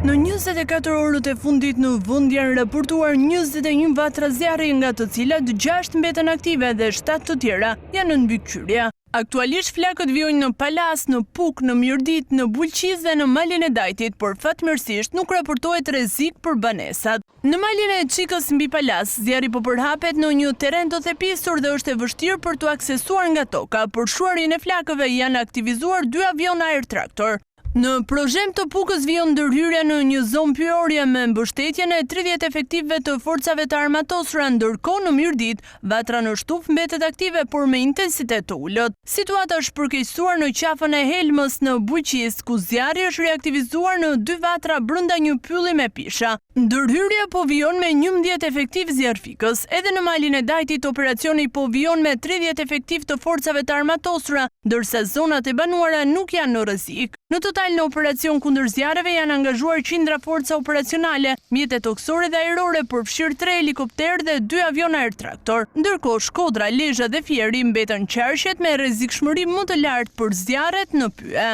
Në 24 orët e fundit në vend janë raportuar 21 vatra zjarri, nga të cilat 6 mbeten aktive dhe 7 të tjera janë në mbikëqyrje. Aktualisht flakët vijojnë në Palas, në Puk, në Mirdit, në Bulqiz dhe në malin e Dajtit, por fatmirësisht nuk raportohet rrezik për banesat. Në malin e Çikës mbi Palas, zjarri po përhapet në një terren të thepisur dhe është e vështirë për të aksesuar nga toka. Për shuarin e flakëve janë aktivizuar 2 aviona air traktor. Në Prozhem të Pukës vijon ndërhyrja në një zonë pyerje me mbështetjen e 30 efektivëve të forcave të armatosura, ndërkohë në Mirdit vatra në shtuf mbetet aktive por me intensitet të ulët. Situata është përkeqësuar në qafën e Helmës në Bulqiz, ku zjarri është reaktivizuar në 2 vatra brenda një pylli me pisha. Ndërhyrja po vijon me 11 efektiv zjarfikës. Edhe në malin e Dajtit operacioni po vijon me 30 efektiv të forcave të armatosura, ndërsa zonat e banuara nuk janë në rrezik. Në total në operacion kundër zjarreve janë angazhuar qindra forca operacionale, mjete toksore dhe ajrore, përfshirë 3 helikopter dhe 2 aviona air traktor. Ndërkohë Shkodra, Lezhë dhe Fieri mbeten qarqet me rrezikshmëri më të lartë për zjarret në Pyë.